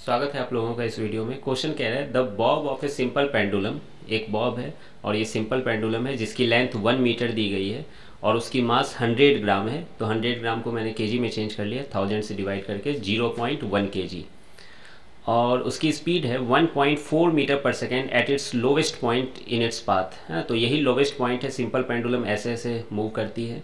स्वागत है आप लोगों का इस वीडियो में। क्वेश्चन कह रहा है the Bob of a simple pendulum. एक बॉब है और ये सिंपल पेंडुलम है जिसकी लेंथ 1 मीटर दी गई है और उसकी मास 100 ग्राम है। तो 100 ग्राम को मैंने केजी में चेंज कर लिया, 1000 से डिवाइड करके 0.1 केजी। और उसकी स्पीड है 1.4 मीटर पर second at its lowest point in its path. है तो यही लोवेस्ट पॉइंट है। सिंपल पेंडुलम ऐसे ऐसे मूव करती है,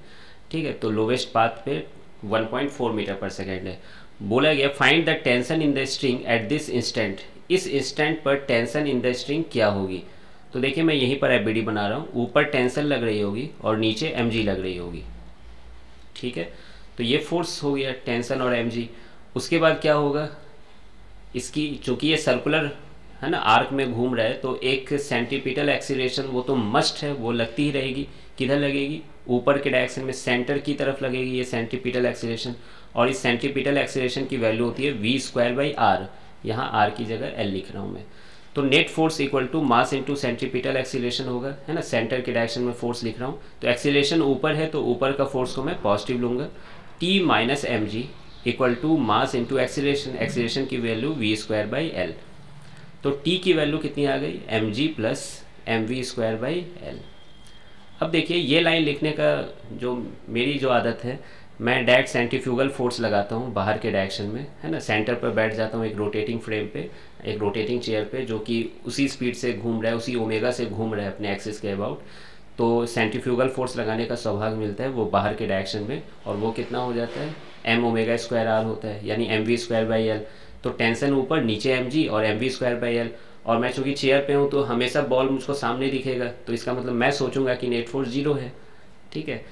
ठीक है। तो लोवेस्ट पाथ पे 1.4 मीटर पर सेकेंड है। बोला गया find the tension in the string at this instant. इस इंस्टेंट पर टेंशन इन द स्ट्रिंग क्या होगी। तो देखिए मैं यहीं पर एफबीडी बना रहा हूँ। ऊपर टेंशन लग रही होगी और नीचे एमजी लग रही होगी, ठीक है। तो ये फोर्स हो गया, टेंशन और एमजी। उसके बाद क्या होगा, इसकी चूंकि ये सर्कुलर है ना, आर्क में घूम रहा है, तो एक सेंटीपिटल एक्सीलरेशन वो तो मस्ट है, वो लगती ही रहेगी। किधर लगेगी, ऊपर के डायरेक्शन में सेंटर की तरफ लगेगी ये सेंटीपिटल एक्सीलरेशन। और इस सेंटीपिटल एक्सीलरेशन की वैल्यू होती है v²/r। यहाँ r की जगह l लिख रहा हूँ मैं। तो net force equal to mass into centripetal acceleration होगा, है ना। सेंटर के डायरेक्शन में फोर्स लिख रहा हूँ, तो एक्सीलरेशन ऊपर है तो ऊपर का फोर्स को मैं पॉजिटिव लूँगा। t minus mg equal to mass into acceleration. Acceleration की वैल्यू v²/l। तो t की वैल्यू कितनी आ गई, mg प्लस mv²/l। अब देखिए ये लाइन लिखने का जो मेरी जो आदत है, मैं डायरेक्ट सेंट्रीफ्यूगल फोर्स लगाता हूँ बाहर के डायरेक्शन में, है ना। सेंटर पर बैठ जाता हूँ एक रोटेटिंग फ्रेम पे, एक रोटेटिंग चेयर पे, जो कि उसी स्पीड से घूम रहा है, उसी ओमेगा से घूम रहा है अपने एक्सिस के अबाउट। तो सेंट्रीफ्यूगल फोर्स लगाने का सौभाग्य मिलता है वो बाहर के डायरेक्शन में, और वो कितना हो जाता है, m⍵²r होता है, यानी mv²/l। तो टेंशन ऊपर, नीचे mg और mv²/l। और मैं चूँकि चेयर पे हूँ तो हमेशा बॉल मुझको सामने दिखेगा, तो इसका मतलब मैं सोचूंगा कि नेट फोर्स 0 है, ठीक है।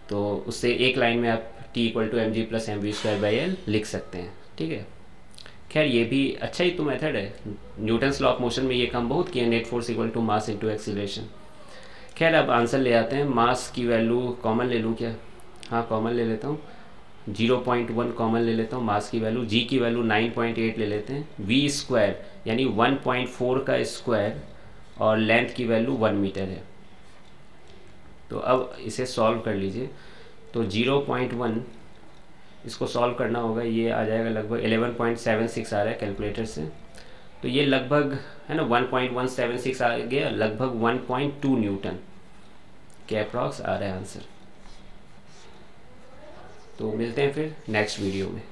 तो उससे एक लाइन में आप t equal to mg plus mv²/l लिख सकते हैं, ठीक है। खैर ये भी अच्छा ही तो मेथड है। न्यूटन्स लॉ ऑफ मोशन में ये काम बहुत किया, net force equal to mass into acceleration. खैर अब आंसर ले आते हैं। मास की वैल्यू कॉमन ले लूँ क्या, हाँ कॉमन ले लेता हूँ। 0.1 कॉमन ले लेता हूँ। मास की वैल्यू, जी की वैल्यू 9.8 ले लेते हैं। v² यानी 1.4 का स्क्वायर और लेंथ की वैल्यू 1 मीटर है। तो अब इसे सॉल्व कर लीजिए। तो 0.1 इसको सॉल्व करना होगा, ये आ जाएगा लगभग 11.76 आ रहा है कैलकुलेटर से। तो ये लगभग है ना 1.176 आ गया, लगभग 1.2 न्यूटन के अप्रॉक्स आ रहा है आंसर। तो मिलते हैं फिर नेक्स्ट वीडियो में।